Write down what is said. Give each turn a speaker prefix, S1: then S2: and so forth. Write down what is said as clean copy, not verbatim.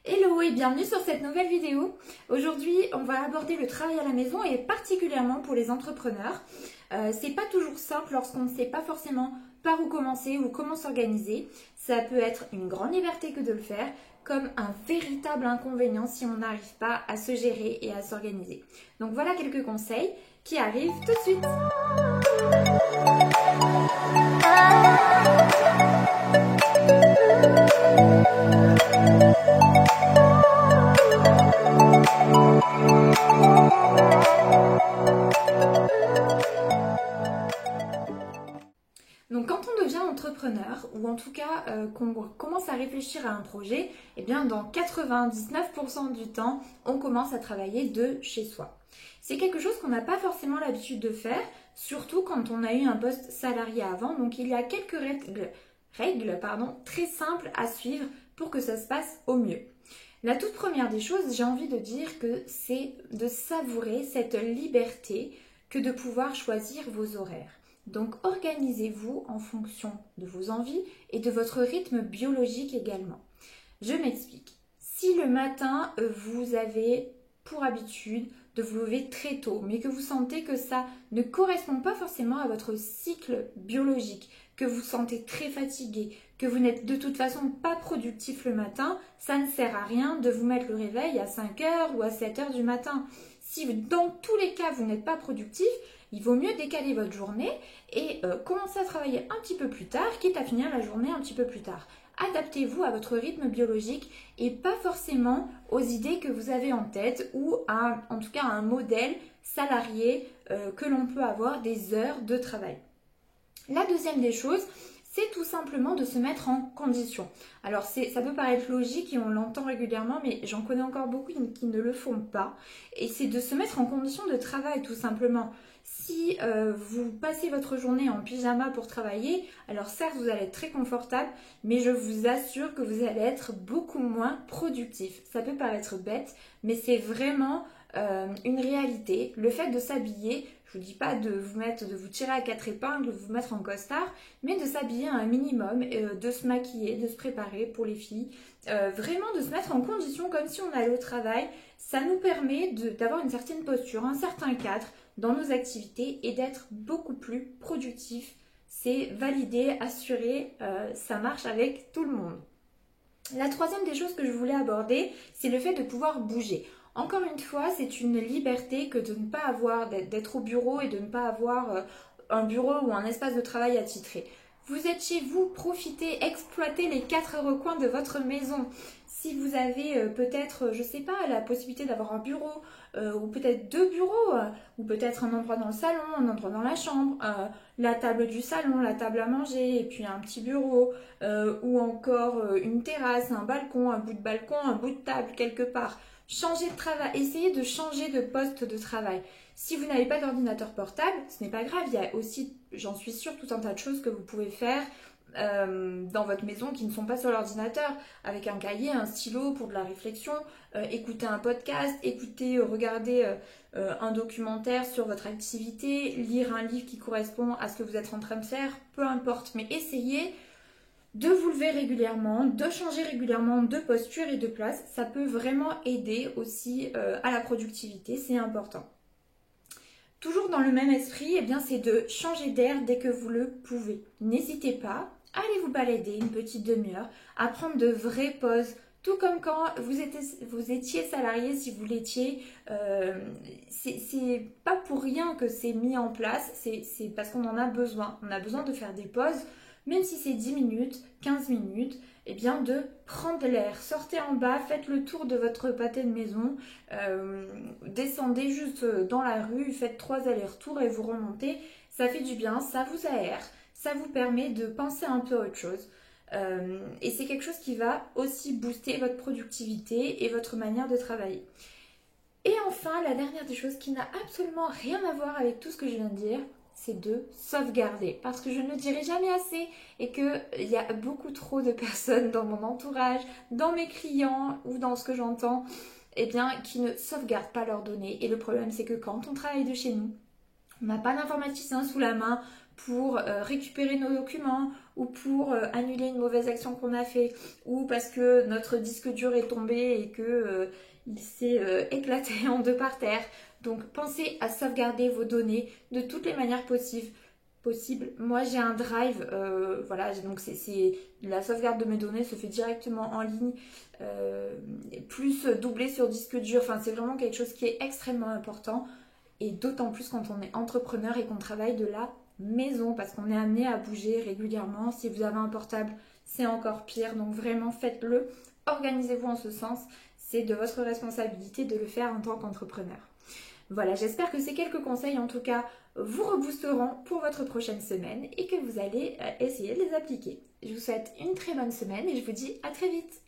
S1: Hello et bienvenue sur cette nouvelle vidéo. Aujourd'hui, on va aborder le travail à la maison et particulièrement pour les entrepreneurs. C'est pas toujours simple lorsqu'on ne sait pas forcément par où commencer ou comment s'organiser. Ça peut être une grande liberté que de le faire, comme un véritable inconvénient si on n'arrive pas à se gérer et à s'organiser. Donc voilà quelques conseils qui arrivent tout de suite. Donc quand on devient entrepreneur, ou en tout cas qu'on commence à réfléchir à un projet, eh bien dans 99% du temps, on commence à travailler de chez soi. C'est quelque chose qu'on n'a pas forcément l'habitude de faire, surtout quand on a eu un poste salarié avant. Donc il y a quelques règles très simples à suivre pour que ça se passe au mieux. La toute première des choses, j'ai envie de dire que c'est de savourer cette liberté que de pouvoir choisir vos horaires. Donc organisez-vous en fonction de vos envies et de votre rythme biologique également. Je m'explique. Si le matin, vous avez pour habitude de vous lever très tôt, mais que vous sentez que ça ne correspond pas forcément à votre cycle biologique, que vous sentez très fatigué, que vous n'êtes de toute façon pas productif le matin, ça ne sert à rien de vous mettre le réveil à 5h ou à 7h du matin. Si dans tous les cas vous n'êtes pas productif, il vaut mieux décaler votre journée et commencer à travailler un petit peu plus tard, quitte à finir la journée un petit peu plus tard. Adaptez-vous à votre rythme biologique et pas forcément aux idées que vous avez en tête ou en tout cas à un modèle salarié que l'on peut avoir des heures de travail. La deuxième des choses, c'est tout simplement de se mettre en condition. Alors ça peut paraître logique et on l'entend régulièrement, mais j'en connais encore beaucoup qui ne le font pas. Et c'est de se mettre en condition de travail tout simplement. Si vous passez votre journée en pyjama pour travailler, alors certes vous allez être très confortable, mais je vous assure que vous allez être beaucoup moins productif. Ça peut paraître bête, mais c'est vraiment une réalité. Le fait de s'habiller, je ne vous dis pas de vous tirer à 4 épingles, de vous mettre en costard, mais de s'habiller à un minimum, de se maquiller, de se préparer pour les filles, vraiment de se mettre en condition comme si on allait au travail. Ça nous permet d'avoir une certaine posture, un certain cadre dans nos activités et d'être beaucoup plus productif. C'est validé, assuré, ça marche avec tout le monde. La troisième des choses que je voulais aborder, c'est le fait de pouvoir bouger. Encore une fois, c'est une liberté que de ne pas avoir, d'être au bureau et de ne pas avoir un bureau ou un espace de travail attitré. Vous êtes chez vous, profitez, exploitez les 4 recoins de votre maison. Si vous avez peut-être, je ne sais pas, la possibilité d'avoir un bureau ou peut-être 2 bureaux ou peut-être un endroit dans le salon, un endroit dans la chambre, la table du salon, la table à manger et puis un petit bureau ou encore une terrasse, un balcon, un bout de balcon, un bout de table quelque part. Changez de travail, essayez de changer de poste de travail. Si vous n'avez pas d'ordinateur portable, ce n'est pas grave, il y a aussi, j'en suis sûre, tout un tas de choses que vous pouvez faire dans votre maison qui ne sont pas sur l'ordinateur, avec un cahier, un stylo pour de la réflexion, écouter un podcast, regarder un documentaire sur votre activité, lire un livre qui correspond à ce que vous êtes en train de faire, peu importe, mais essayez de vous lever régulièrement, de changer régulièrement de posture et de place. Ça peut vraiment aider aussi à la productivité, c'est important. Toujours dans le même esprit, eh bien, c'est de changer d'air dès que vous le pouvez. N'hésitez pas, allez vous balader une petite demi-heure, à prendre de vraies pauses, tout comme quand vous étiez salarié, si vous l'étiez. C'est pas pour rien que c'est mis en place, c'est parce qu'on en a besoin. On a besoin de faire des pauses, même si c'est 10 minutes, 15 minutes, eh bien de prendre l'air. Sortez en bas, faites le tour de votre pâté de maison, descendez juste dans la rue, faites 3 allers-retours et vous remontez. Ça fait du bien, ça vous aère, ça vous permet de penser un peu à autre chose. Et c'est quelque chose qui va aussi booster votre productivité et votre manière de travailler. Et enfin, la dernière des choses qui n'a absolument rien à voir avec tout ce que je viens de dire, c'est de sauvegarder. Parce que je ne le dirai jamais assez et qu'il y a beaucoup trop de personnes dans mon entourage, dans mes clients ou dans ce que j'entends, eh bien, qui ne sauvegardent pas leurs données. Et le problème, c'est que quand on travaille de chez nous, on n'a pas d'informaticien sous la main pour récupérer nos documents ou pour annuler une mauvaise action qu'on a fait ou parce que notre disque dur est tombé et que il s'est éclaté en deux par terre. Donc pensez à sauvegarder vos données de toutes les manières possibles. Moi j'ai un drive, voilà, donc la sauvegarde de mes données se fait directement en ligne, plus doublé sur disque dur, enfin c'est vraiment quelque chose qui est extrêmement important et d'autant plus quand on est entrepreneur et qu'on travaille de la maison parce qu'on est amené à bouger régulièrement. Si vous avez un portable, c'est encore pire, donc vraiment faites-le, organisez-vous en ce sens, c'est de votre responsabilité de le faire en tant qu'entrepreneur. Voilà, j'espère que ces quelques conseils en tout cas vous reboosteront pour votre prochaine semaine et que vous allez essayer de les appliquer. Je vous souhaite une très bonne semaine et je vous dis à très vite.